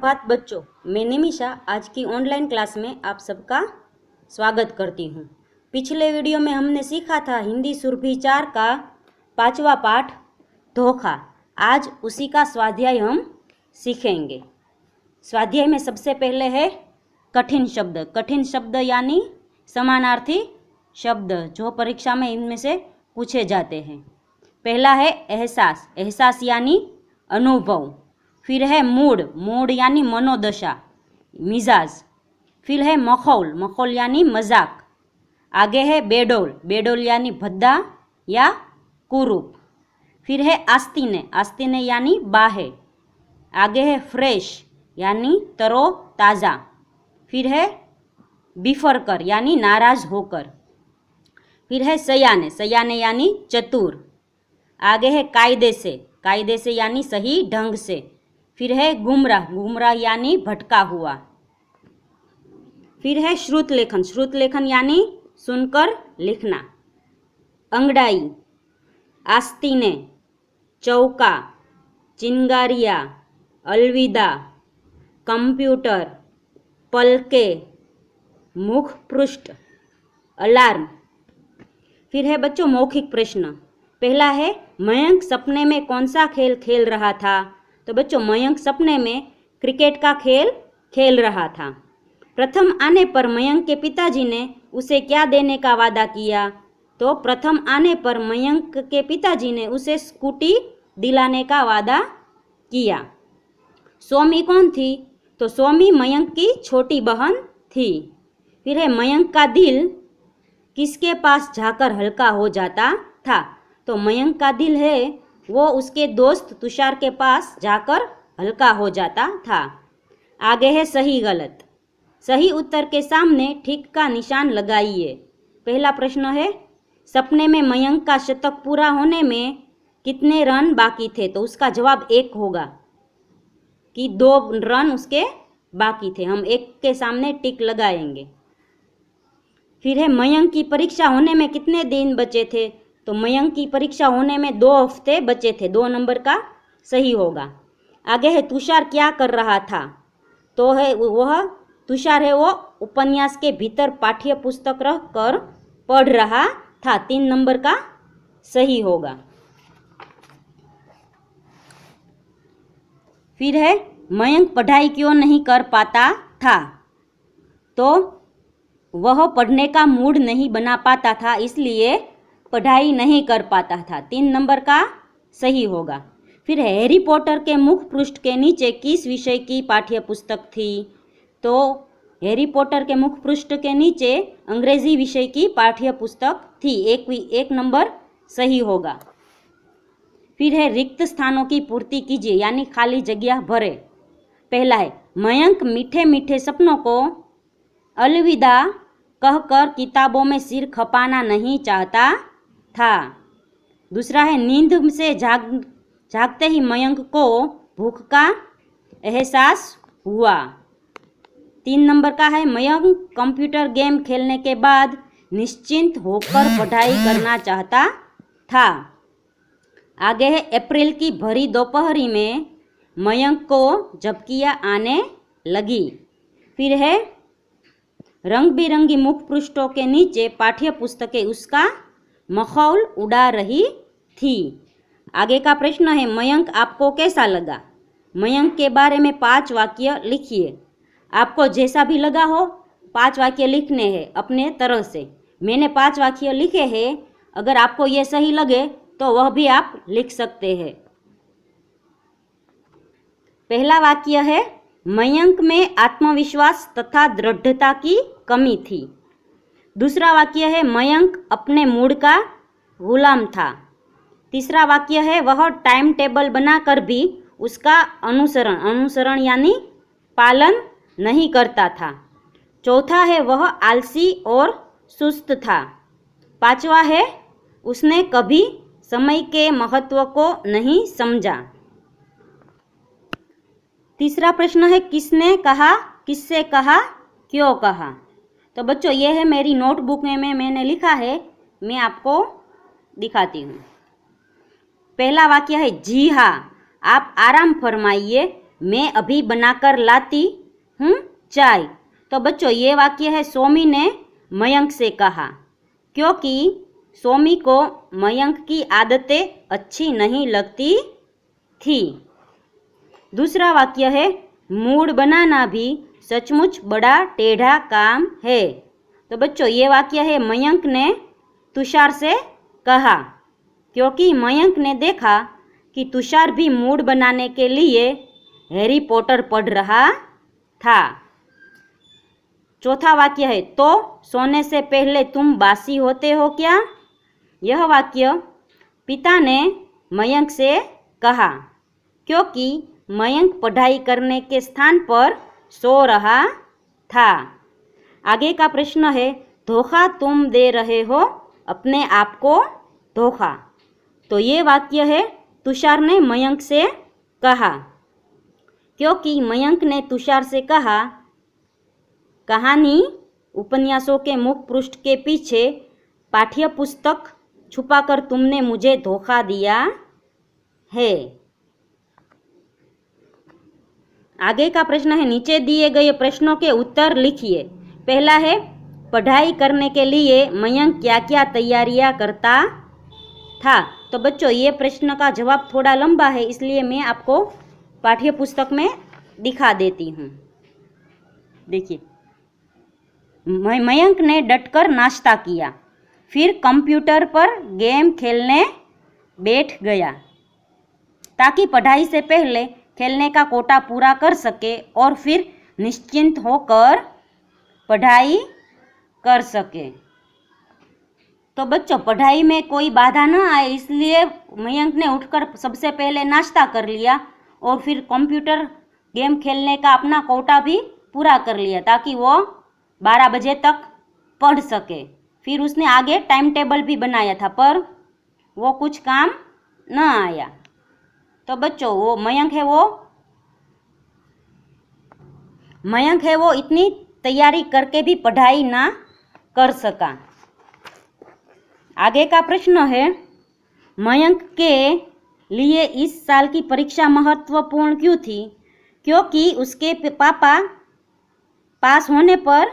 सुप्रभात बच्चों, मैं निमिषा आज की ऑनलाइन क्लास में आप सबका स्वागत करती हूँ। पिछले वीडियो में हमने सीखा था हिंदी सुरभि 4 का 5वां पाठ धोखा। आज उसी का स्वाध्याय हम सीखेंगे। स्वाध्याय में सबसे पहले है कठिन शब्द। कठिन शब्द यानी समानार्थी शब्द जो परीक्षा में इनमें से पूछे जाते हैं। पहला है एहसास। एहसास यानी अनुभव। फिर है मूड। मूड यानी मनोदशा, मिजाज। फिर है मखौल। मखौल यानी मजाक। आगे है बेडोल। बेडोल यानी भद्दा या कुरूप। फिर है आस्तीने। आस्तीने यानी बाहे। आगे है फ्रेश यानी तरो ताज़ा। फिर है बिफर कर यानी नाराज होकर। फिर है सयाने। सयाने यानी चतुर। आगे है कायदे से। कायदे से यानी सही ढंग से। फिर है गुमराह। गुमराह यानी भटका हुआ। फिर है श्रुत लेखन। श्रुत लेखन यानी सुनकर लिखना। अंगड़ाई, आस्तीने, चौका, चिंगारिया, अलविदा, कंप्यूटर, पलके, मुख पृष्ठ, अलार्म। फिर है बच्चों मौखिक प्रश्न। पहला है मयंक सपने में कौन सा खेल खेल रहा था। तो बच्चों मयंक सपने में क्रिकेट का खेल खेल रहा था। प्रथम आने पर मयंक के पिताजी ने उसे क्या देने का वादा किया। तो प्रथम आने पर मयंक के पिताजी ने उसे स्कूटी दिलाने का वादा किया। सोमी कौन थी। तो सोमी मयंक की छोटी बहन थी। फिर है मयंक का दिल किसके पास जाकर हल्का हो जाता था। तो मयंक का दिल है वो उसके दोस्त तुषार के पास जाकर हल्का हो जाता था। आगे है सही गलत। सही उत्तर के सामने ठीक का निशान लगाइए। पहला प्रश्न है सपने में मयंक का शतक पूरा होने में कितने रन बाकी थे। तो उसका जवाब 1 होगा कि 2 रन उसके बाकी थे। हम 1 के सामने टिक लगाएंगे। फिर है मयंक की परीक्षा होने में कितने दिन बचे थे। तो मयंक की परीक्षा होने में 2 हफ्ते बचे थे। 2 नंबर का सही होगा। आगे है तुषार क्या कर रहा था। तो है वह तुषार है वो उपन्यास के भीतर पाठ्य पुस्तक रख कर पढ़ रहा था। 3 नंबर का सही होगा। फिर है मयंक पढ़ाई क्यों नहीं कर पाता था। तो वह पढ़ने का मूड नहीं बना पाता था इसलिए पढ़ाई नहीं कर पाता था। 3 नंबर का सही होगा। फिर हैरी पॉटर के मुख पृष्ठ के नीचे किस विषय की पाठ्य पुस्तक थी। तो हैरी पॉटर के मुख पृष्ठ के नीचे अंग्रेजी विषय की पाठ्य पुस्तक थी। एक नंबर सही होगा। फिर है रिक्त स्थानों की पूर्ति कीजिए यानी खाली जगह भरे। पहला है मयंक मीठे मीठे सपनों को अलविदा कहकर किताबों में सिर खपाना नहीं चाहता था। दूसरा है नींद से जागते ही मयंक को भूख का एहसास हुआ। 3 नंबर का है मयंक कंप्यूटर गेम खेलने के बाद निश्चिंत होकर पढ़ाई करना चाहता था। आगे है अप्रैल की भरी दोपहरी में मयंक को झपकियाँ आने लगी। फिर है रंग बिरंगी मुख पृष्ठों के नीचे पाठ्य पुस्तकें उसका मखौल उड़ा रही थी। आगे का प्रश्न है मयंक आपको कैसा लगा। मयंक के बारे में 5 वाक्य लिखिए। आपको जैसा भी लगा हो 5 वाक्य लिखने हैं अपने तरह से। मैंने 5 वाक्य लिखे हैं। अगर आपको ये सही लगे तो वह भी आप लिख सकते हैं। पहला वाक्य है मयंक में आत्मविश्वास तथा दृढ़ता की कमी थी। दूसरा वाक्य है मयंक अपने मूड का गुलाम था। तीसरा वाक्य है वह टाइम टेबल बनाकर भी उसका अनुसरण यानी पालन नहीं करता था। चौथा है वह आलसी और सुस्त था। 5वां है उसने कभी समय के महत्व को नहीं समझा। तीसरा प्रश्न है किसने कहा, किससे कहा, क्यों कहा। तो बच्चों ये है मेरी नोटबुक में मैंने लिखा है, मैं आपको दिखाती हूँ। पहला वाक्य है जी हाँ आप आराम फरमाइए मैं अभी बनाकर लाती हूँ चाय। तो बच्चों ये वाक्य है सोमी ने मयंक से कहा, क्योंकि सोमी को मयंक की आदतें अच्छी नहीं लगती थी। दूसरा वाक्य है मूड बनाना भी सचमुच बड़ा टेढ़ा काम है। तो बच्चों ये वाक्य है मयंक ने तुषार से कहा, क्योंकि मयंक ने देखा कि तुषार भी मूड बनाने के लिए हैरी पॉटर पढ़ रहा था। चौथा वाक्य है तो सोने से पहले तुम बासी होते हो क्या। यह वाक्य पिता ने मयंक से कहा, क्योंकि मयंक पढ़ाई करने के स्थान पर सो रहा था। आगे का प्रश्न है धोखा तुम दे रहे हो अपने आप को धोखा। तो ये वाक्य है तुषार ने मयंक से कहा, क्योंकि मयंक ने तुषार से कहा, कहानी उपन्यासों के मुख पृष्ठ के पीछे पाठ्य पुस्तक छुपाकर तुमने मुझे धोखा दिया है। आगे का प्रश्न है नीचे दिए गए प्रश्नों के उत्तर लिखिए। पहला है पढ़ाई करने के लिए मयंक क्या क्या तैयारियां करता था। तो बच्चों ये प्रश्न का जवाब थोड़ा लंबा है, इसलिए मैं आपको पाठ्य पुस्तक में दिखा देती हूँ। देखिए, मयंक ने डटकर नाश्ता किया, फिर कंप्यूटर पर गेम खेलने बैठ गया ताकि पढ़ाई से पहले खेलने का कोटा पूरा कर सके और फिर निश्चिंत होकर पढ़ाई कर सके। तो बच्चों पढ़ाई में कोई बाधा न आए, इसलिए मयंक ने उठकर सबसे पहले नाश्ता कर लिया और फिर कंप्यूटर गेम खेलने का अपना कोटा भी पूरा कर लिया ताकि वो 12 बजे तक पढ़ सके। फिर उसने आगे टाइम टेबल भी बनाया था, पर वो कुछ काम न आया। तो बच्चों वो मयंक है वो इतनी तैयारी करके भी पढ़ाई ना कर सका। आगे का प्रश्न है मयंक के लिए इस साल की परीक्षा महत्वपूर्ण क्यों थी। क्योंकि उसके पापा पास होने पर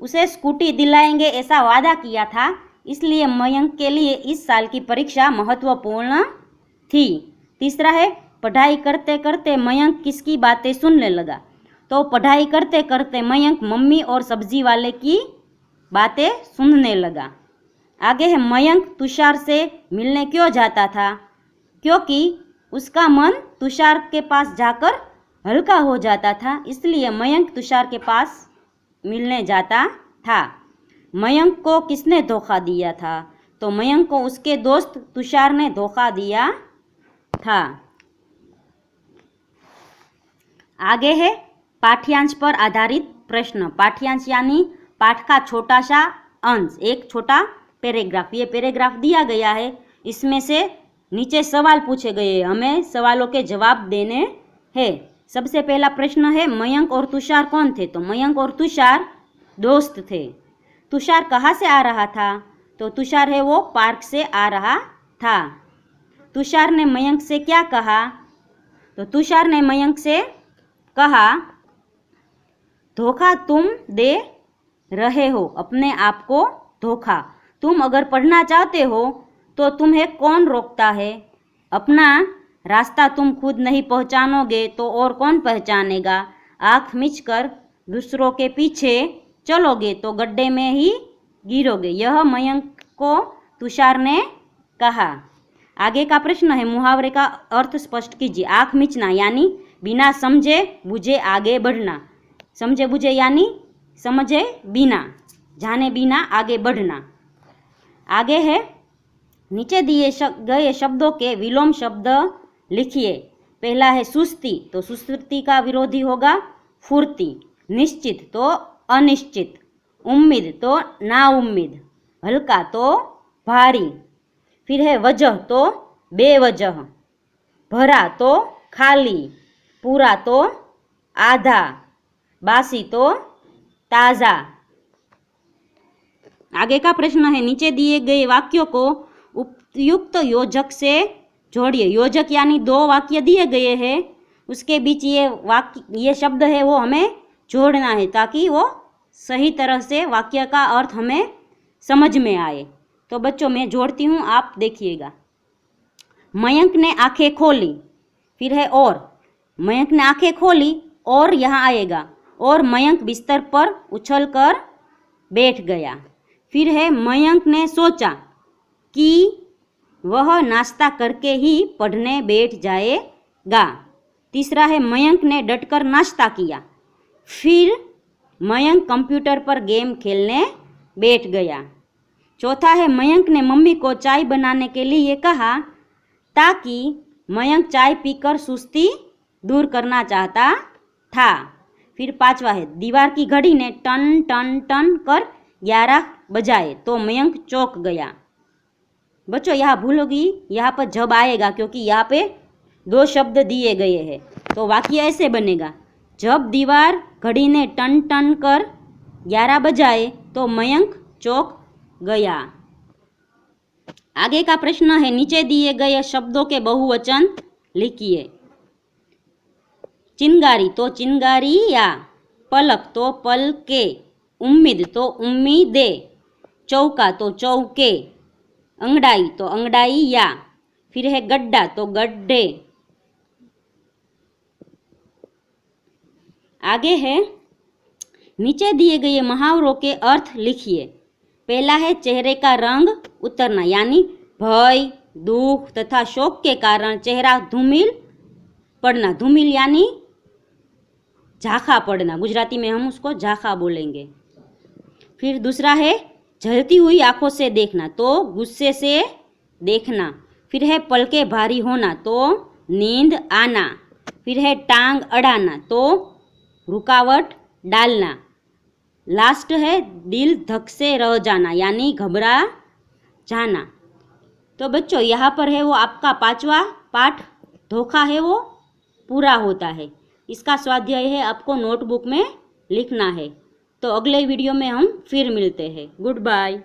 उसे स्कूटी दिलाएंगे ऐसा वादा किया था, इसलिए मयंक के लिए इस साल की परीक्षा महत्वपूर्ण थी। तीसरा है पढ़ाई करते करते मयंक किसकी बातें सुनने लगा। तो पढ़ाई करते करते मयंक मम्मी और सब्जी वाले की बातें सुनने लगा। आगे है मयंक तुषार से मिलने क्यों जाता था। क्योंकि उसका मन तुषार के पास जाकर हल्का हो जाता था, इसलिए मयंक तुषार के पास मिलने जाता था। मयंक को किसने धोखा दिया था। तो मयंक को उसके दोस्त तुषार ने धोखा दिया था। आगे है पाठ्यांश पर आधारित प्रश्न। पाठ्यांश यानी पाठ का छोटा सा अंश, एक छोटा पैराग्राफ। ये पैराग्राफ दिया गया है, इसमें से नीचे सवाल पूछे गए हैं, हमें सवालों के जवाब देने हैं। सबसे पहला प्रश्न है मयंक और तुषार कौन थे। तो मयंक और तुषार दोस्त थे। तुषार कहाँ से आ रहा था। तो तुषार है वो पार्क से आ रहा था। तुषार ने मयंक से क्या कहा। तो तुषार ने मयंक से कहा, धोखा तुम दे रहे हो अपने आप को धोखा। तुम अगर पढ़ना चाहते हो तो तुम्हें कौन रोकता है। अपना रास्ता तुम खुद नहीं पहचानोगे तो और कौन पहचानेगा। आँख मिचकर दूसरों के पीछे चलोगे तो गड्ढे में ही गिरोगे। यह मयंक को तुषार ने कहा। आगे का प्रश्न है मुहावरे का अर्थ स्पष्ट कीजिए। आँख मिचना यानी बिना समझे बुझे आगे बढ़ना। समझे बुझे यानी समझे बिना, जाने बिना आगे बढ़ना। आगे है नीचे दिए गए शब्दों के विलोम शब्द लिखिए। पहला है सुस्ती, तो सुस्ती का विरोधी होगा फुर्ती। निश्चित तो अनिश्चित। उम्मीद तो नाउम्मीद। हल्का तो भारी। फिर है वजह तो बेवजह। भरा तो खाली। पूरा तो आधा। बासी तो ताज़ा। आगे का प्रश्न है नीचे दिए गए वाक्यों को उपयुक्त योजक से जोड़िए। योजक यानी दो वाक्य दिए गए हैं उसके बीच ये शब्द है वो हमें जोड़ना है ताकि वो सही तरह से वाक्य का अर्थ हमें समझ में आए। तो बच्चों मैं जोड़ती हूँ, आप देखिएगा। मयंक ने आंखें खोली, फिर है और। मयंक ने आंखें खोली और यहाँ आएगा, और मयंक बिस्तर पर उछलकर बैठ गया। फिर है मयंक ने सोचा कि वह नाश्ता करके ही पढ़ने बैठ जाएगा। तीसरा है मयंक ने डटकर नाश्ता किया। फिर मयंक कंप्यूटर पर गेम खेलने बैठ गया। चौथा है मयंक ने मम्मी को चाय बनाने के लिए कहा ताकि मयंक चाय पीकर सुस्ती दूर करना चाहता था। फिर पांचवा है दीवार की घड़ी ने टन टन टन कर 11 बजाए तो मयंक चौंक गया। बच्चों यहाँ भूल होगी, यहाँ पर जब आएगा क्योंकि यहाँ पे 2 शब्द दिए गए हैं। तो वाक्य ऐसे बनेगा, जब दीवार घड़ी ने टन टन कर 11 बजाए तो मयंक चौंक गया। आगे का प्रश्न है, नीचे दिए गए शब्दों के बहुवचन लिखिए। चिंगारी तो चिंगारिया, पलक तो पलके, उम्मीद तो उम्मीदे, चौका तो चौके, अंगड़ाई तो अंगड़ाइया। फिर है गड्ढा तो गड्ढे। आगे है नीचे दिए गए मुहावरों के अर्थ लिखिए। पहला है चेहरे का रंग उतरना, यानी भय, दुख तथा शोक के कारण चेहरा धूमिल पड़ना। धूमिल यानी झाखा पड़ना, गुजराती में हम उसको झाखा बोलेंगे। फिर दूसरा है जलती हुई आंखों से देखना, तो गुस्से से देखना। फिर है पलके भारी होना, तो नींद आना। फिर है टांग अड़ाना, तो रुकावट डालना। लास्ट है दिल धक से रह जाना, यानी घबरा जाना। तो बच्चों यहाँ पर है वो आपका 5वां पाठ धोखा है वो पूरा होता है। इसका स्वाध्याय है आपको नोटबुक में लिखना है। तो अगले वीडियो में हम फिर मिलते हैं। Good bye.